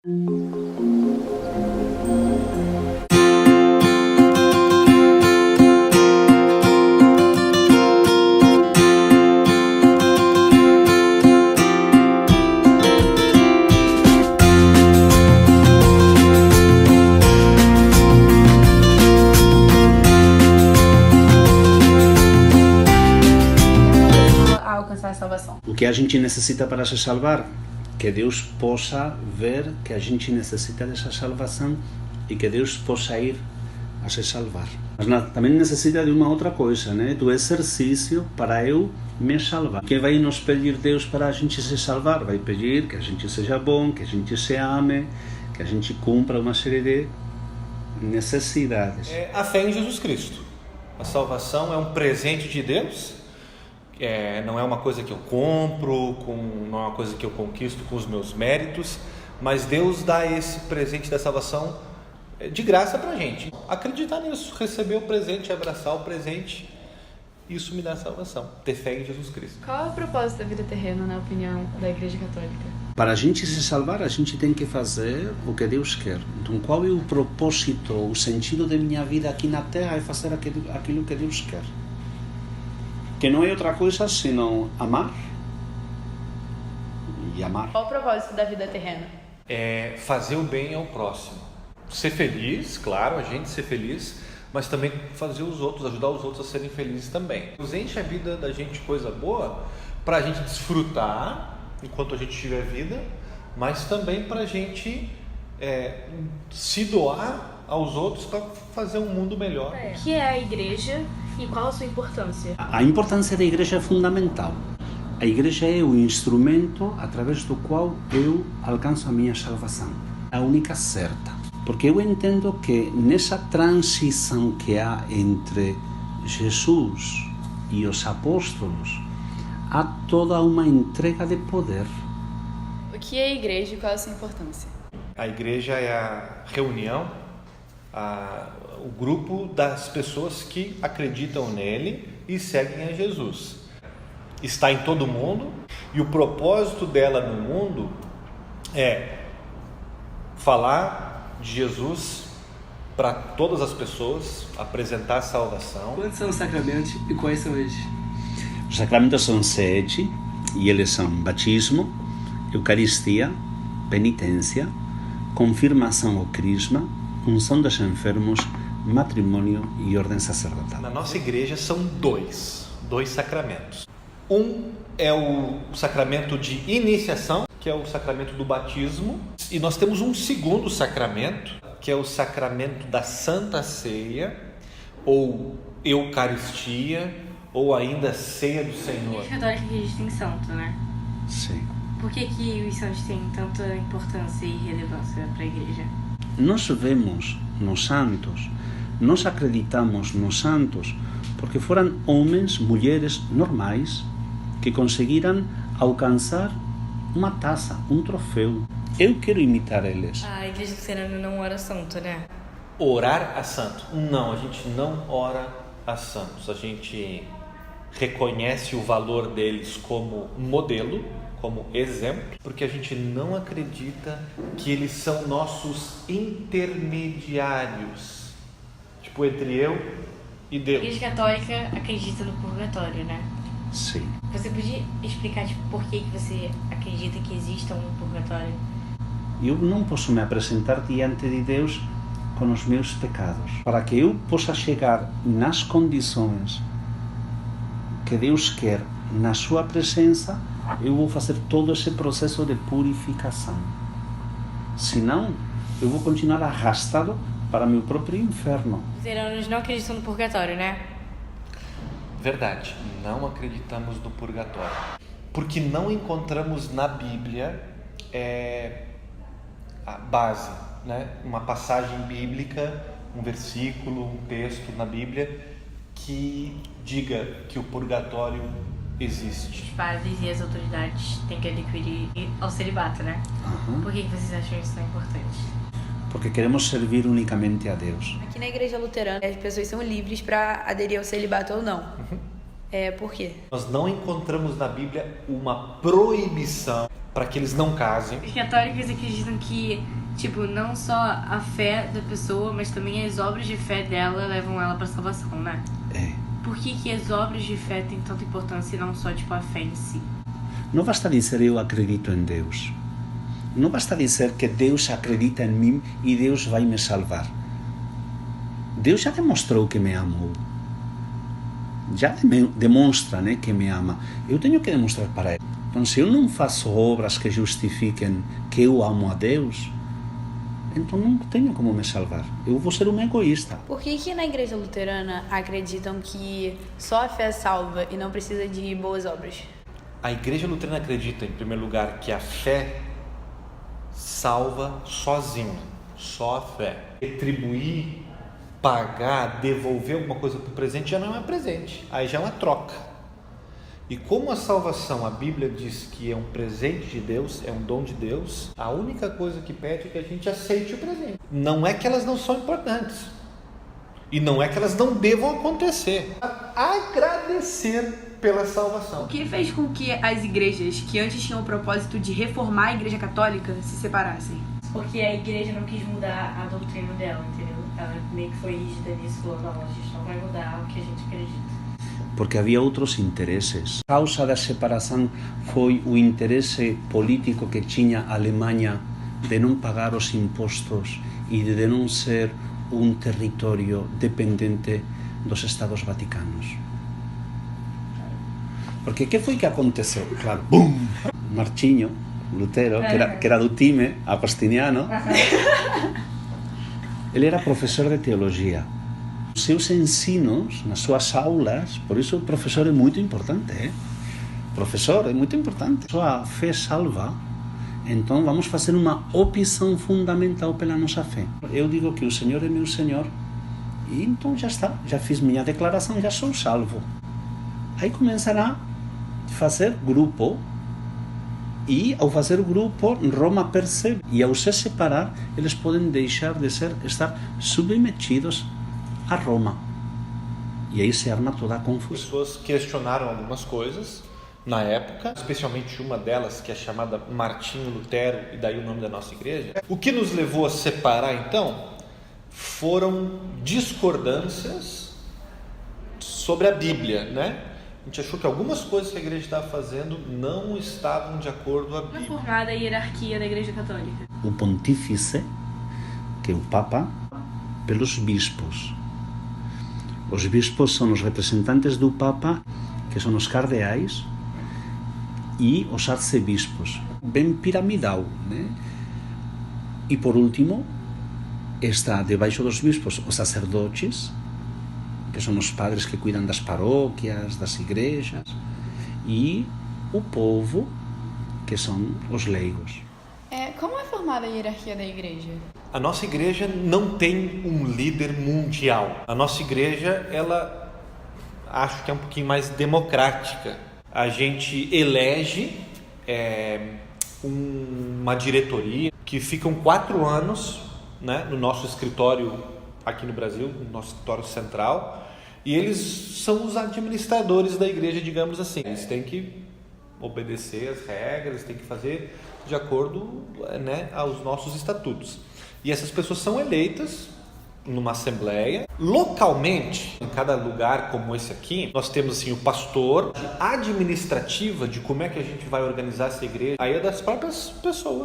A alcançar a salvação. O que a gente necessita para se salvar? Que Deus possa ver que a gente necessita dessa salvação e que Deus possa ir a se salvar. Mas também necessita de uma outra coisa, né? Do exercício para eu me salvar. O que vai nos pedir Deus para a gente se salvar? Vai pedir que a gente seja bom, que a gente se ame, que a gente cumpra uma série de necessidades. A fé em Jesus Cristo. A salvação é um presente de Deus. Não é uma coisa que eu compro, não é uma coisa que eu conquisto com os meus méritos, mas Deus dá esse presente da salvação de graça pra gente. Acreditar nisso, receber o presente, abraçar o presente, isso me dá salvação. Ter fé em Jesus Cristo. Qual é o propósito da vida terrena, na opinião da Igreja Católica? Para a gente se salvar, a gente tem que fazer o que Deus quer. Então, qual é o propósito, o sentido da minha vida aqui na Terra? É fazer aquilo que Deus quer. Que não é outra coisa senão amar e amar. Qual o propósito da vida terrena? É fazer o bem ao próximo. Ser feliz, claro, a gente ser feliz, mas também fazer os outros, ajudar os outros a serem felizes também. Enche a vida da gente coisa boa para a gente desfrutar enquanto a gente tiver vida, mas também para a gente se doar aos outros para fazer um mundo melhor. O que é a igreja e qual a sua importância? A importância da igreja é fundamental. A igreja é o instrumento através do qual eu alcanço a minha salvação. A única certa. Porque eu entendo que nessa transição que há entre Jesus e os apóstolos, há toda uma entrega de poder. O que é a igreja e qual a sua importância? A igreja é a reunião, o grupo das pessoas que acreditam nele e seguem a Jesus. Está em todo mundo e o propósito dela no mundo é falar de Jesus para todas as pessoas, apresentar a salvação. Quantos são os sacramentos e quais são eles? Os sacramentos são 7 e eles são batismo, Eucaristia, penitência, confirmação ou crisma, unção dos enfermos, matrimônio e ordem sacerdotal. Na nossa igreja são dois sacramentos. Um é o sacramento de iniciação, que é o sacramento do batismo, e nós temos um segundo sacramento, que é o sacramento da Santa Ceia, ou Eucaristia, ou ainda Ceia do Senhor. A Igreja Católica acredita em santo, né? Sim. Por que os santos têm tanta importância e relevância para a igreja? Nós vemos nos santos, nós acreditamos nos santos porque foram homens, mulheres normais que conseguiram alcançar uma taça, um troféu. Eu quero imitar eles. A Igreja Luterana não ora santo, né? Orar a santo? Não, a gente não ora a santos. A gente reconhece o valor deles como modelo, como exemplo, porque a gente não acredita que eles são nossos intermediários, tipo entre eu e Deus. A Igreja Católica acredita no purgatório, né? Sim. Você podia explicar por que você acredita que exista um purgatório? Eu não posso me apresentar diante de Deus com os meus pecados. Para que eu possa chegar nas condições que Deus quer, na sua presença, eu vou fazer todo esse processo de purificação. Senão, eu vou continuar arrastado para meu próprio inferno. Os luteranos não acreditam no purgatório, né? Verdade, não acreditamos no purgatório. Porque não encontramos na Bíblia a base, né? Uma passagem bíblica, um versículo, um texto na Bíblia que diga que o purgatório existe. Os padres e as autoridades têm que adquirir ao celibato, né? Por que vocês acham isso tão importante? Porque queremos servir unicamente a Deus. Aqui na Igreja Luterana, as pessoas são livres para aderir ao celibato ou não. Por quê? Nós não encontramos na Bíblia uma proibição para que eles não casem. Os católicos acreditam que, não só a fé da pessoa, mas também as obras de fé dela levam ela para a salvação, né? Por que as obras de fé têm tanta importância e não só, a fé em si? Não basta dizer eu acredito em Deus. Não basta dizer que Deus acredita em mim e Deus vai me salvar. Deus já demonstrou que me amou. Já demonstra, né, que me ama. Eu tenho que demonstrar para Ele. Então, se eu não faço obras que justifiquem que eu amo a Deus, então não tenho como me salvar. Eu vou ser um egoísta. Por que na igreja luterana acreditam que só a fé salva e não precisa de boas obras? A igreja luterana acredita, em primeiro lugar, que a fé salva sozinho, só a fé. Retribuir, pagar, devolver alguma coisa para o presente já não é presente, aí já é uma troca. E como a salvação, a Bíblia diz que é um presente de Deus, é um dom de Deus, a única coisa que pede é que a gente aceite o presente. Não é que elas não são importantes, e não é que elas não devam acontecer. Agradecer pela salvação. O que fez com que as igrejas que antes tinham o propósito de reformar a igreja católica se separassem? Porque a igreja não quis mudar a doutrina dela, entendeu? Ela meio que foi rígida nisso, falou, não, a gente não vai mudar o que a gente acredita. Porque havia outros interesses. A causa da separação foi o interesse político que tinha a Alemanha de não pagar os impostos e de não ser um território dependente dos Estados Vaticanos. Porque que foi que aconteceu? Claro, bum! Martinho Lutero, que era do time agostiniano, ele era professor de teologia. Os seus ensinos, nas suas aulas, por isso o professor é muito importante, Professor é muito importante. Sua fé salva, então vamos fazer uma opção fundamental pela nossa fé. Eu digo que o Senhor é meu Senhor, e então já está, já fiz minha declaração, já sou salvo. Aí começará a fazer grupo, e ao fazer grupo, Roma percebe, e ao se separar, eles podem deixar de estar submetidos a Roma. E aí se arma toda a confusão. As pessoas questionaram algumas coisas na época, especialmente uma delas que é chamada Martinho Lutero, e daí o nome da nossa igreja. O que nos levou a separar então foram discordâncias sobre a Bíblia, né? A gente achou que algumas coisas que a igreja estava fazendo não estavam de acordo com a Bíblia. Como é formada a hierarquia da igreja católica? O pontífice, que é o Papa, pelos bispos. Os bispos são os representantes do Papa, que são os cardeais, e os arcebispos. Bem piramidal, né? E por último, está debaixo dos bispos os sacerdotes, que são os padres que cuidam das paróquias, das igrejas, e o povo, que são os leigos. Como é formada a hierarquia da igreja? A nossa igreja não tem um líder mundial. A nossa igreja, ela acho que é um pouquinho mais democrática. A gente elege uma diretoria que ficam 4 anos, né, no nosso escritório aqui no Brasil, no nosso escritório central, e eles são os administradores da igreja, digamos assim. Eles têm que obedecer as regras, têm que fazer de acordo, né, aos nossos estatutos. E essas pessoas são eleitas numa assembleia. Localmente, em cada lugar como esse aqui, nós temos assim, o pastor, administrativa de como é que a gente vai organizar essa igreja, aí é das próprias pessoas.